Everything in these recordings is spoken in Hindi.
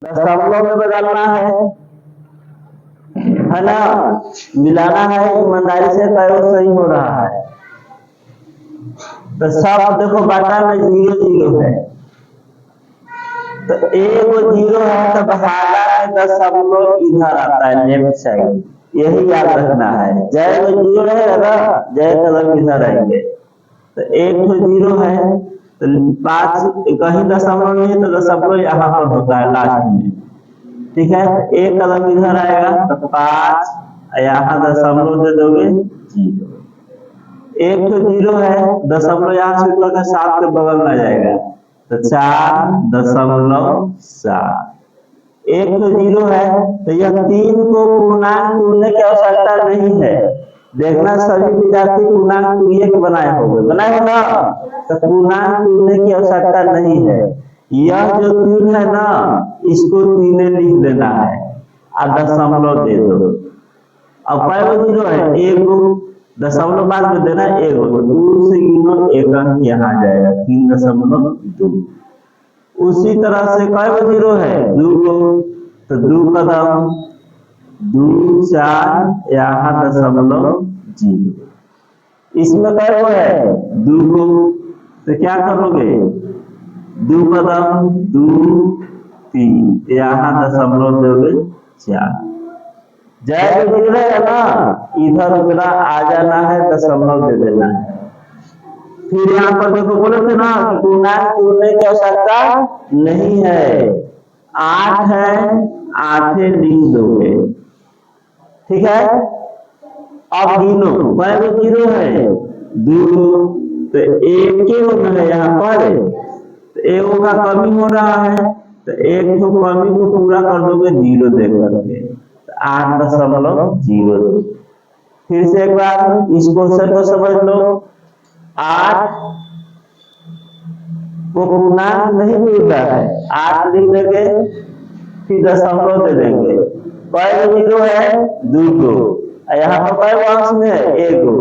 दशमलव में बदलना है ना, मिलाना है, ईमानदारी से कई सही हो रहा है। तो सब देखो बाटा में 0 0 है, तो एक 0 है तो बहारा में दशमलव इधर आता है लेफ्ट साइड, यही याद रखना है। जय में 0 रहेगा, जय कदम इधर आएंगे, तो एक 0 है तो 5 कहीं दशमलव नहीं है तो दशमलव यहाँ पर होता है लास्ट में, ठीक है। तो एक कदम इधर आएगा तो 5, यहाँ दशमलव दे दोगे 0, एक 0 है, दशमलव यहाँ से ऊपर का 7 के बगल में आ जाएगा तो 4.7, एक 0 है तो यह 3 को पूर्णांक तोड़ने की आवश्यकता नहीं है। देखना सभी विद्यार्थी पूर्णांक तोड़िए के बनाए होंगे ना, तो पूर्णांक तोड़ने की आवश्यकता नहीं है। यह जो 3 है ना, इसको 3 लिख देना है और दशमलव दे दो। अब कई 0 है, एक दशमलव बाद में देना, एक 2 से गिनो, एक अंक यहाँ जाएगा 3.2। उसी तरह से कई 0 है, 2 को तो 2 कदम 2 4 यहाँ दशमलव 0। इसमें कई है 2 को तो क्या करोगे, 2 कदम 2 3 यहाँ दशमलव दोगे 4। जय है ना, इधर मेरा आ जाना है, दशमलव दे देना है। फिर यहाँ पर देखो बोले थे ना पूर्णांक तोड़ने की आवश्यकता नहीं है। 8 है, 8 लिख दोगे, ठीक है। अब गिनो, कई 0 है, 2 तो एक के है यहाँ पर, तो एक का कमी हो रहा है, तो एक कमी को पूरा कर दोगे 0 दे करके, 8.0। फिर से एक बार इस क्वेश्चन को समझ लो। 8 को पूर्णांक नहीं मिलता है, 8 लिख देंगे, फिर दशमलव दे देंगे। कई 0 है, 2 को, यहाँ पर कई अंश में है, 1 को,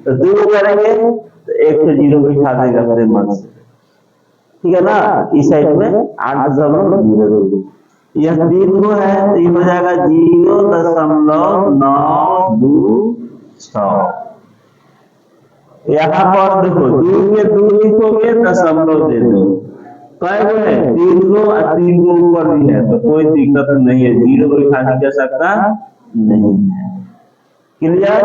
तो 2 करेंगे तो 1 से 0 बिठा देगा मेरे मन से, ठीक है ना। इस साइड में 8.0, यह 3 को है तो ये हो जाएगा 0.926। यहाँ पर देखो 2 में 2 लिखोगे, दशमलव दे दो। कई है, 3 को और 3 को ऊपर भी है, तो कोई दिक्कत नहीं है, 0 को खाने की आवश्यकता नहीं है। क्लियर,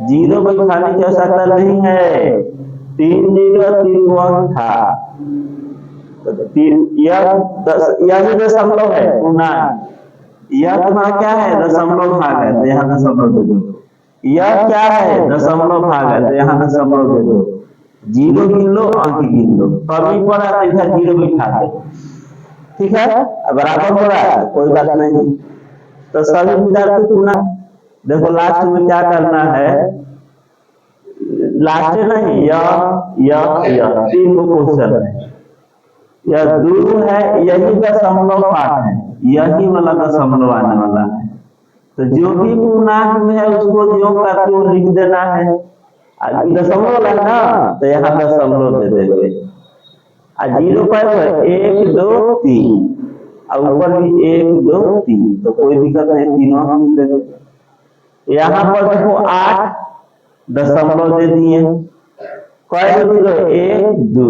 0 को खाने की आवश्यकता नहीं है। 3 0 3 1 था, यह दशमलव है पूर्णांक, यह तुम्हारा क्या है, दशमलव भाग है, तो यहाँ दशमलव दे दो। यह क्या है, दशमलव भाग है, तो यहाँ दशमलव दे दो। 0 गिन लो, अंक गिन लो, कमी पड़ा तो इधर 0 बिठा दे, ठीक है। बराबर हो रहा है, कोई बात नहीं। तो सभी विद्यार्थी पूर्णांक देखो, लास्ट में क्या करना है, लास्ट नहीं, यह 3 को क्वेश्चन है, यह 2 है, यही दशमलव पाठ है, यही वाला दशमलव आने वाला है। तो जो भी पूर्णांक में है उसको योग करके वो लिख देना है। दशमलव है ना, तो यहाँ दशमलव दे देंगे। 0 पर 1 2 3 और ऊपर भी 1 2 3, तो कोई दिक्कत नहीं, तीनों हम दे देंगे। यहाँ पर देखो 8 दशमलव दे दिए, कई 0 1 2,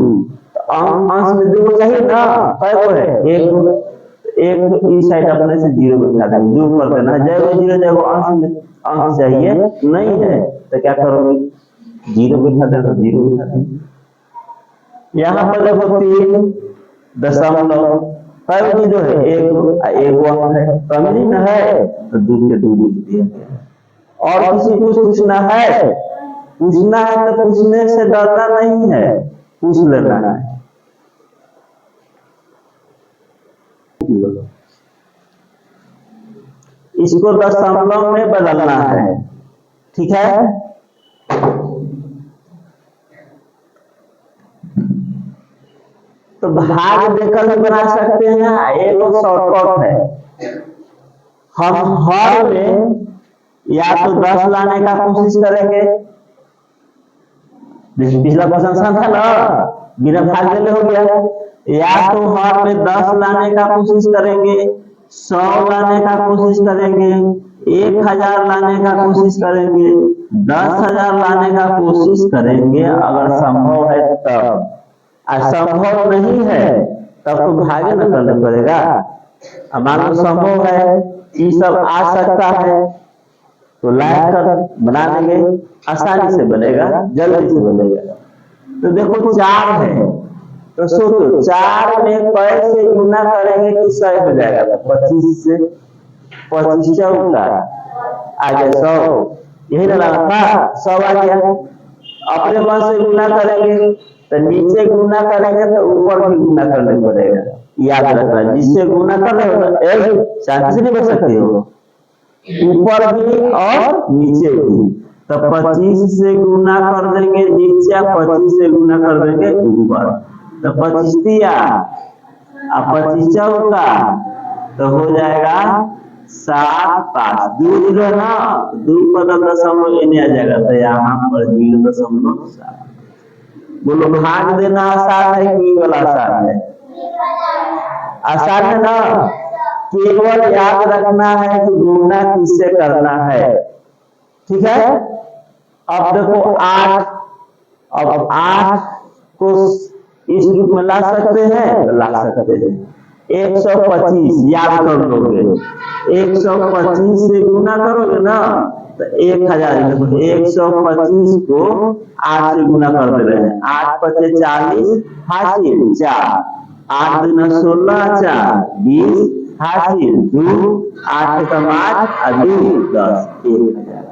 अंश में 2 चाहिए ना, कई है 1 इस साइड अपने से 0 बिठा देंगे, 2 कर देना। जब 0 जब अंश में अंश चाहिए नहीं है तो क्या करोगे, 0 बिठा देना, 0 बिठा देंगे। यहाँ पर देखो 3 दशमलव, कई 0 है, 1 अंक है, कमी नहीं है, तो 2 के 2 लिख दिया। और किसी को पूछना है तो पूछने से डरना नहीं है, पूछ लेना है। इसको दशमलव में बदलना है, ठीक है। तो भाग देकर भी बना सकते हैं, एक शॉर्टकट है। हम हर में या तो 10 लाने का कोशिश करेंगे, पिछला क्वेश्चन था ना, बिना भाग देने हो गया, या तो हर में 10 लाने का कोशिश करेंगे, 100 लाने का कोशिश करेंगे, 1000 लाने का कोशिश करेंगे, 10,000 लाने का कोशिश करेंगे अगर संभव है तब। असंभव नहीं है तब तो भागे न करना पड़ेगा। अब मान लो संभव है, ये सब आ सकता है तो लाइट कर बना देंगे, आसानी से बनेगा, जल्दी से बनेगा। तो देखो 4 है तो सोचो 4 में कैसे गुना करेंगे कि 100 हो जाएगा। तो 25 से 25 चौका आ गया 100, यही लगाना था, 100 आ गया। अपने मन से गुना करेंगे तो नीचे गुना करेंगे तो ऊपर भी गुना करना पड़ेगा, याद रखना। जिससे गुना कर रहे हो शांति से नहीं बच सकते हो, ऊपर भी और नीचे भी। तो 25 से गुना कर देंगे नीचे, 25 से गुना कर देंगे ऊपर। तो 25 दिया, अब 25 चौका तो हो जाएगा 7 5 2 0 ना, 2 पर दशमलव लेने आ जाएगा तो यहाँ पर 0.7। बोलो भाग देना आसान है कि वाला आसान है? आसान है ना। केवल याद रखना है कि गुना किससे करना है, ठीक है। अब देखो 8, अब 8 को इस रूप में ला सकते हैं तो ला सकते हैं। 125 याद कर लोगे, 125 से गुना करोगे ना तो 1000। 125 को 8 से गुना कर दे रहे हैं, 8 पचे 40 हासिल 4, 8 दूना 16 4 20 हासिल 2, 8 कम 8 2 10 1000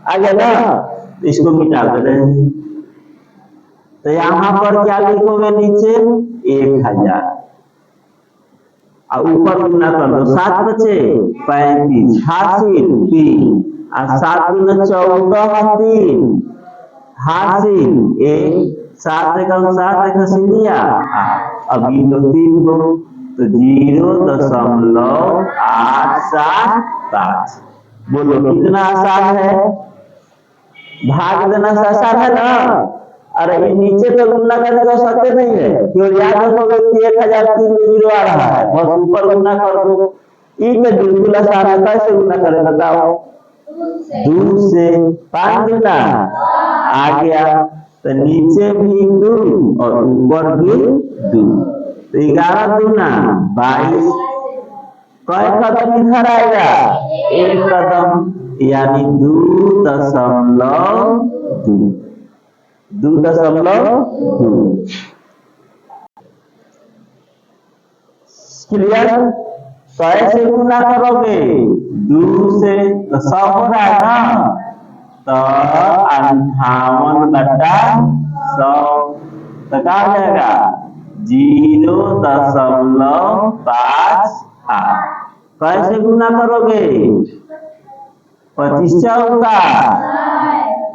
आ गया ना। इसको मिटा दे रहे हैं तो यहाँ पर क्या लिखोगे नीचे 1000 और ऊपर गुना कर दो, 7 बचे 35 हासिल 3 और 7 दूना 14 3 हासिल 1, 7 कम 7 हासिल दिया। अब ये तो 3 को तो 0.875। बोलो कितना आसान है? भाग देना आसान है ना। अरे ये नीचे तो गुना करने का सकते नहीं है, केवल याद रखोगे कि 1003 में 0 आ रहा है, बस ऊपर गुना कर दो। ई में बिल्कुल आसान है, कैसे गुना करें बताओ? 2 से 5 गुना आ गया तो नीचे भी 2 और ऊपर भी 2 तो 11 दूना 22। कई कदम इधर आएगा? 1 कदम, यानी 2.2। क्लियर? कैसे गुना करोगे? 2 से तो 100 हो रहा है ना, तो 58/100 तो क्या हो जाएगा? 0.58। कैसे गुना करोगे? 25 चौका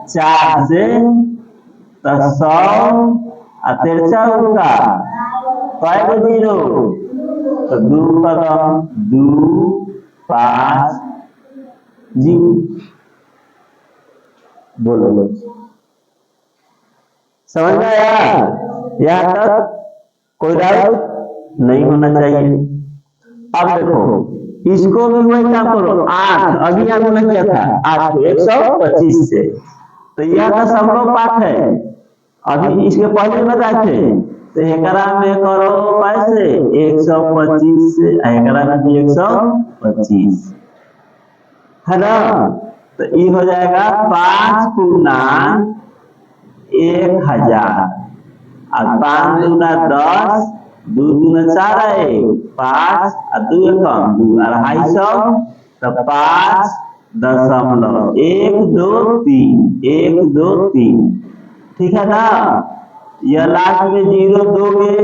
4 से तो 100 और 13 चौका कै गो 0 तो 2 कदम 2 5 जी। बोलो समझ में आया? यहाँ तक कोई डाउट नहीं होना चाहिए। अब देखो इसको भी वैसा करो, 8 अभी हमने किया था 8 को 125 से, तो यह दशमलव पाठ है, अभी इसके पहले बताए थे। तो एकरा में करो कैसे? 125 से एकरा में 125 है ना, तो ये हो जाएगा 5 पूर्णांक 1000 और 5 दूना 10, 2 दूना 4 है 5 और 2 कम 2 250 तो 5.123 ठीक है ना। यह लास्ट में 0 दोगे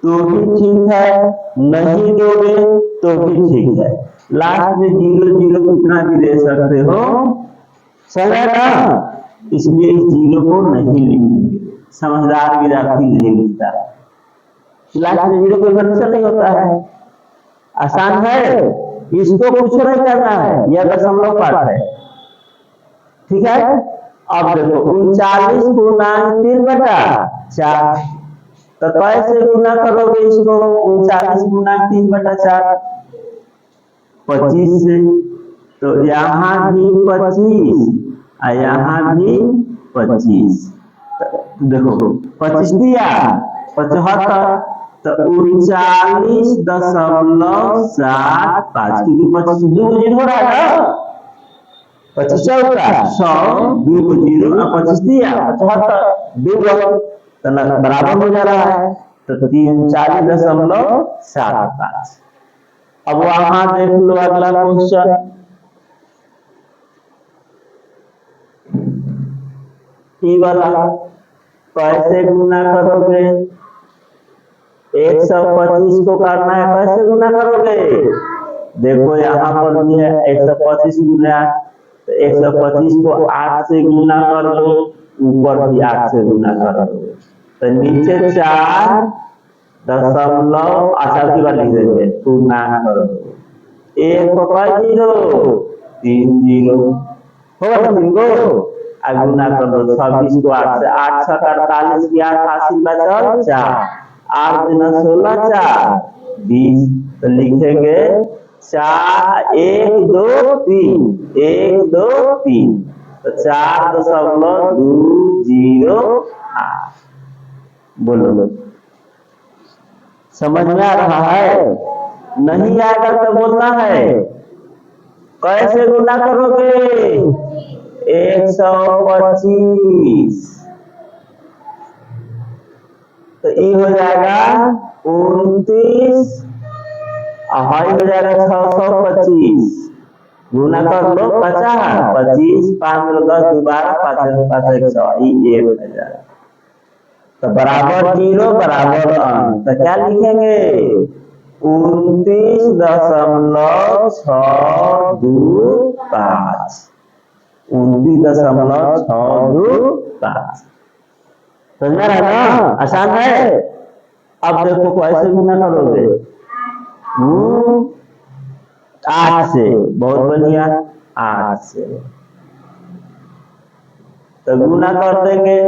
तो भी ठीक है, नहीं दोगे तो भी ठीक है। लास्ट में 0 0 कितना भी दे सकते हो, समझ ना। इसलिए इस 0 को नहीं लिखेंगे, समझदार विद्यार्थी नहीं लिखता। लास्ट में 0 कोई भरोसा नहीं होता है। आसान है, इसको कुछ नहीं करना है, यह दशमलव पाठ है, ठीक है। अब देखो 39 पूर्णांक 3/4 तो कैसे गुना करोगे इसको? 39 पूर्णांक 3/4 25 से, तो यहाँ भी 25 और यहाँ भी 25। देखो 25 दिया 75, तो 39.75, क्योंकि 25 2 जीरो हो रहा है ना, 25 चौका 100 2 जीरो 25 दिया 75 2 बराबर हो जा रहा है, तो 39.75। अब वहां देख लो अगला क्वेश्चन, ई वाला कैसे गुना करोगे? 125 को करना है, कैसे गुना करोगे? देखो यहाँ पर भी है 125 गुना, तो 125 को 8 से गुना कर लो, ऊपर भी 8 से गुना कर लो, तो नीचे 4 अच्छा की बात लिख देंगे, गुना करो 1 को 0 3 0 होगा 3 को गुना कर लो 26 को 8 से, 8 6 48 की 8 80 बचल 4, 8 दिन 16 4 20, तो लिखेंगे 4 1 2 3 1 2 3, तो 4.208। बोलो समझ में आ रहा है? नहीं आएगा तो बोलना है। कैसे गुना करोगे? 125, तो ये हो जाएगा 29, हाई हो जाएगा 625, गुना कर लो 50, 25 5 10 12 5 5 100, ये 1000, तो बराबर 0 बराबर अंक, तो क्या लिखेंगे? 29.625, 29.625। समझ रहा है ना? आसान है। अब देखो कैसे गुना करोगे? 8 से, बहुत बढ़िया 8 से, तो गुना कर देंगे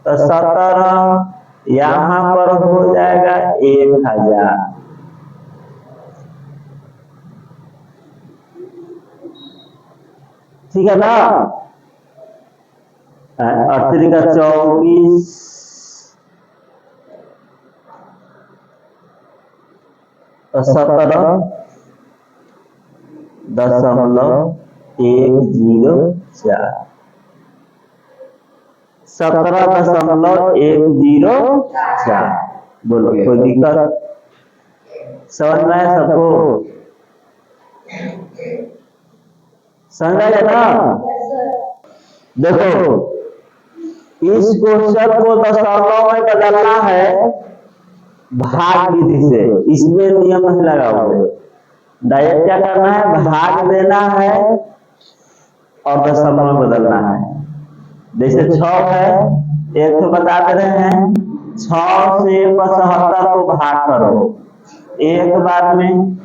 तो 17, यहाँ पर हो जाएगा 1000, ठीक है ना? 38 का 24, 17.104, 17.104। बोलो कोई दिक्कत? समझ में आया सबको? समझ आया ना? देखो इस क्वेश्चन को दशमलव में बदलना है भाग विधि से, इसमें नियम नहीं लगा हुआ। डायरेक्ट क्या करना है? भाग देना है और दशमलव में बदलना है। जैसे 6 है, एक तो बता दे रहे हैं 6 से 75 को भाग करो एक बार में,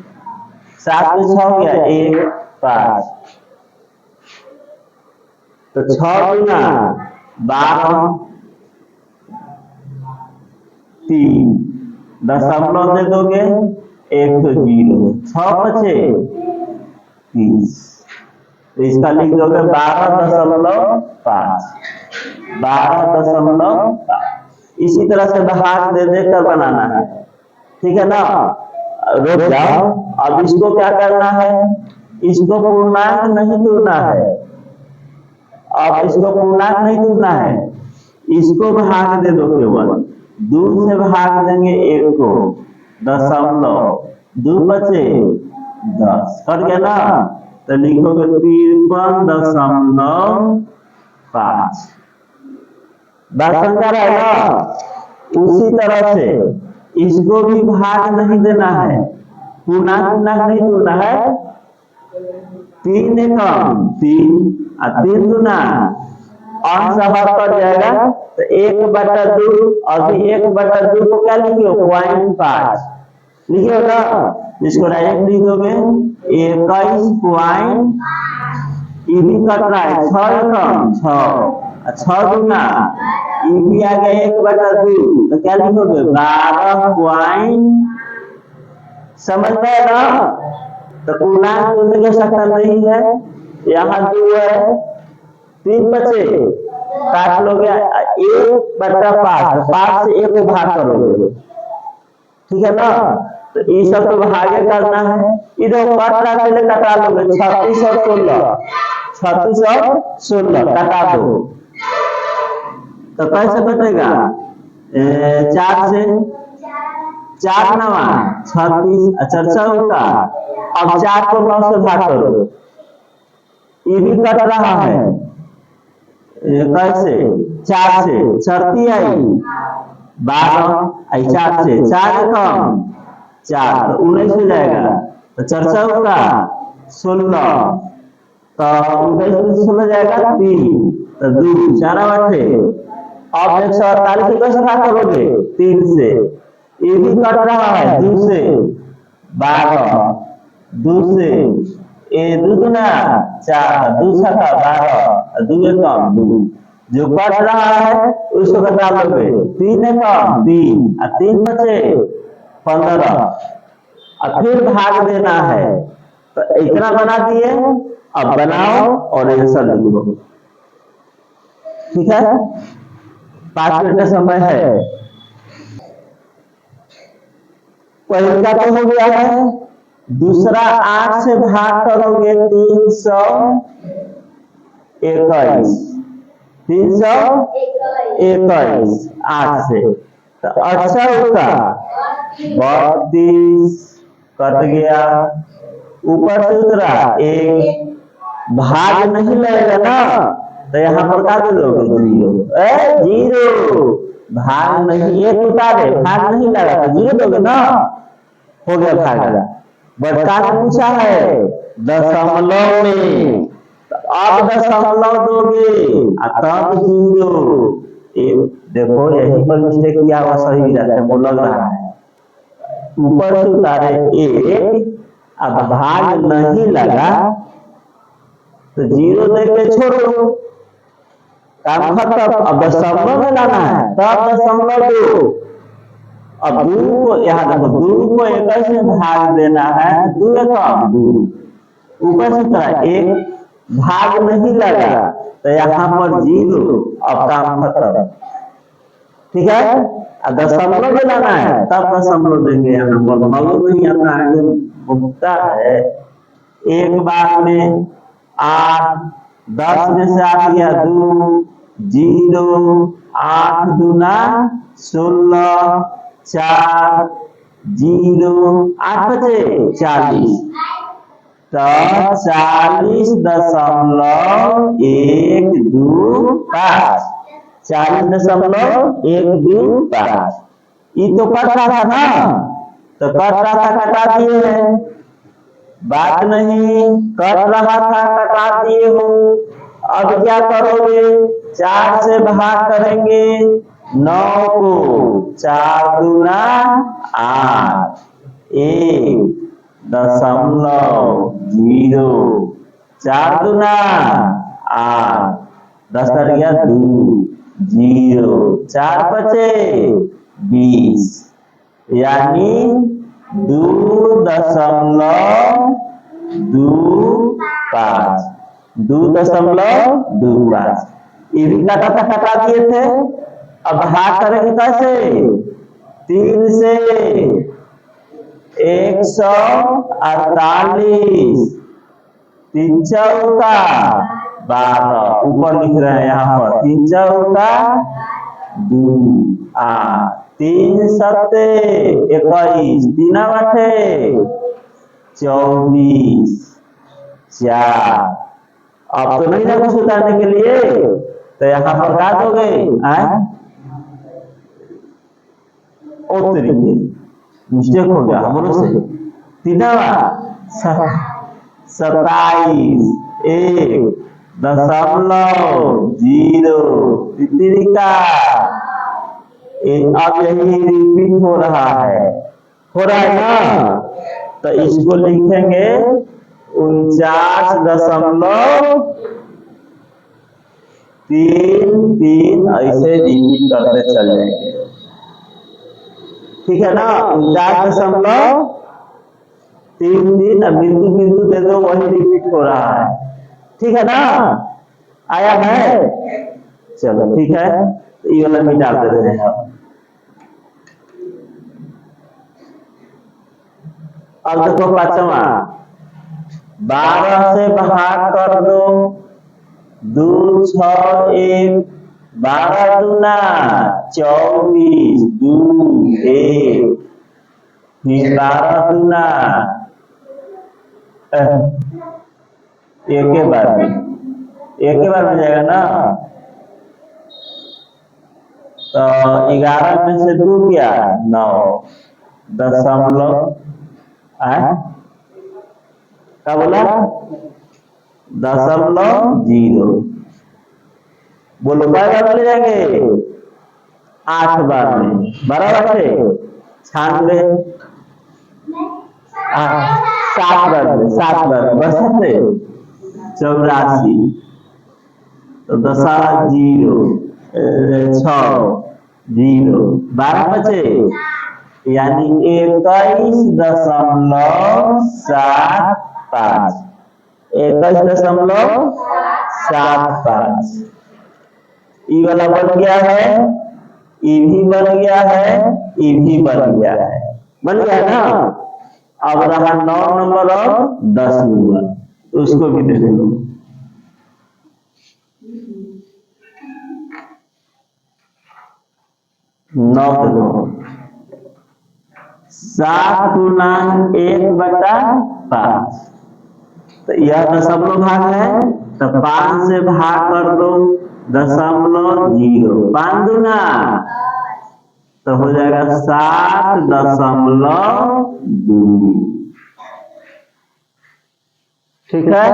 7 में 6 हो गया 1 5, तो 6 गुना 12 3, दशमलव दे दोगे 1 तो 0, 6 बचे 30, तो इसका लिख दोगे 12.5, 12.5। इसी तरह से भाग दे देकर बनाना है, ठीक है ना? रुक जाओ, अब इसको क्या करना है? इसको पूर्णांक नहीं जोड़ना है, अब इसको पूर्णांक नहीं जोड़ना है, इसको भाग दे दो केवल, 2 से भाग देंगे 1 को, दशमलव 2 बचे 10, कर गया ना? तो लिखोगे 53.5। बात समझा रहा है ना? उसी तरह से इसको भी भाग नहीं देना है, पूर्णांक नहीं जोड़ना है, 3 एकम 3 और 3 गुना अंश हर कर जाएगा, तो 1/2, अभी 1/2 को क्या लिखियो? 0.5 लिखियो ना? इसको डायरेक्ट लिख दोगे 21 पॉइंट, ये भी कट रहा है 6 एकम 6, 6 गुना ये भी आ गया 1/2, तो क्या लिखोगे? 12 पॉइंट। समझ में ना? तो पूर्णांक तोड़ने की आवश्यकता नहीं है। यहाँ 2 है, 3 बचे, काट लोगे 1/5, 5 से 1 को भाग करोगे, ठीक है ना। तो ये सब तो भागे करना है, इधर कट रहा पहले कटा लोगे, 36 और 16, 36 और 16 कटा दो, तो कैसे कटेगा, 4 से 4 नवा 36, अच्छा होगा। अब 4 को 9 से भाग करो, ये भी कट रहा है, कैसे, 4 से 36 आई 12 आई, 4 से 4 कम 4 तो 19 हो जाएगा, तो 4 होगा 16, तो 19 से 16 जाएगा 3, तो 2 4 8। अब 148 को कैसे भाग करोगे, 3 से, ये भी कट रहा है, 2 से 12, 2 से 2 गुना 4, 2 छक्का 12, 2 कम 2, जो कट रहा है उसको घटा लोगे, 3 कम 3 और 3 बचे 15, और फिर भाग देना है, तो इतना बना दिए। अब बनाओ और आंसर लिखो, ठीक है। 5 मिनट का समय है। पहला तो हो गया है, दूसरा 8 से भाग करोगे 321, 321 8 से, तो अच्छा होगा 32 कट गया, ऊपर से उतरा 1, भाग नहीं लगेगा ना, तो यहाँ पर क्या दोगे, 0, भाग नहीं, 1 उतारे भाग नहीं लगा तो 0 दोगे ना, हो गया भागा। बड़का पूछा है दशमलव में, तो अब दशमलव दोगे तब 0, देखो यही पर मिस्टेक किया हुआ, सही रहता है, वो लग रहा है, ऊपर से उतारे 1, अब भाग नहीं लगा तो 0 दे के छोड़ो, काम खत्म। अब दशमलव में लाना है, तब दशमलव 2, अब 2 को यहाँ देखो, 2 को 21 में भाग देना है, 2 कम 2, ऊपर से तरह 1, भाग नहीं लगा तो यहाँ पर 0, अब काम खत्म, ठीक है। अब दशमलव में लाना है, तब दशमलव देंगे, यहाँ पर मलव नहीं अपना आगे भुगता है, एक बार में 8, 10 में से आ गया 2, 0, 8 दूना 16, 4, 0, 8 बचे 40, तो 40.125, 40.125, ये तो कट रहा था ना, तो कट रहा था कटा दिए है, बात नहीं, कट रहा था कटा दिए हो। अब क्या करोगे, 4 से भाग करेंगे 9 को, 4 दूना 8, 1.0, 4 दूना 8, 10 कर गया 2, 0, 4 बचे 20, यानी 2.25, 2.25, ये भी कटा दिए थे। अब भाग करेंगे कैसे, 3 से 148, 3 चौका 12, ऊपर लिख रहे हैं यहाँ पर, 3 चौका 2, 3 सत्ते 21, 3 आठे 24, 4। अब तो नहीं ना कुछ उतारने के लिए, तो यहाँ पर क्या दोगे, मिस्टेक हो गया हमरो से, 27, 1.0, तितलिका, अब यही रिपीट हो रहा है ना, तो इसको लिखेंगे 49.33, ऐसे रिपीट करते चलेंगे, ठीक है ना। 49.33 तीन तीन, अब बिंदु बिंदु दे दो, वही रिपीट हो रहा है। ठीक है ना, आया है? चलो ठीक है, तो ये वाला मिटा दे रहे हैं। अब देखो पांचवा, 12 से भाग कर दो, 2 6 1, 12 दूना 24, 2 1, फिर 12 दूना एक के बार में जाएगा ना, तो 11 में से 2 क्या 9, दशमलव क्या बोला, 0.0। बोलो बार बार ले जाएंगे, 8 बार में, बराबर है 96, 7 बार में, 7 बार बस है 84, तो 0 6 0, 12 बचे, यानी 21.75, 21.75। ई वाला बन गया है, ई भी बन गया है, ई भी बन गया है, बन गया ना। अब रहा 9 नंबर और 10 नंबर, उसको भी देख लो। 9 देखो, 7/1/5, तो यह दशमलव भाग है, तो 5 से भाग कर दो, 0.0, 5 दूना तो हो जाएगा 7.2। ठीक है,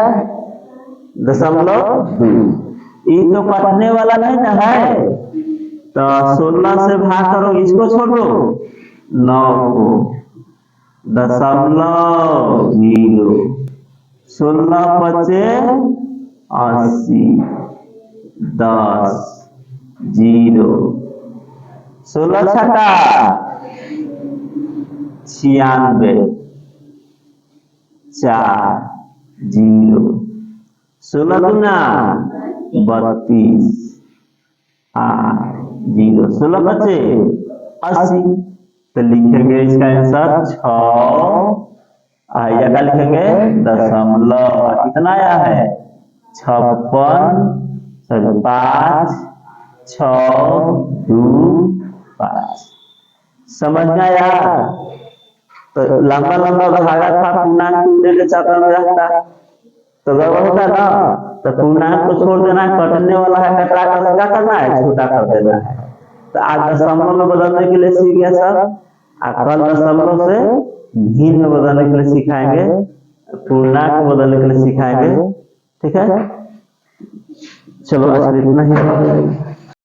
0.2। ये तो कटने वाला नहीं ना है, तो 16 से भाग करो, इसको छोड़ो 9 को, 0.0, 16 बचे 80, 10 0, 16 छक्का 96, 4 0, 16 दूना 32, 8 0, 16 बचे 80, तो लिखेंगे इसका आंसर 6, या क्या लिखेंगे दशमलव, कितना आया है 56, 5 6 2 5। समझ में आया? तो लंबा लंबा भागा था, पूर्णांक टूटने के चक्कर में रहता, तो गड़बड़ होता ना, तो पूर्णांक को छोड़ देना है, कटने वाला है, कटरा कर क्या करना है, छोटा कर देना है। तो आज दशमलव में बदलने के लिए सीख गया सब, कल दशमलव से भिन्न बदलने के लिए सिखाएंगे, पूर्णांक बदलने के लिए सिखाएंगे। ठीक है, चलो आज इतना ही।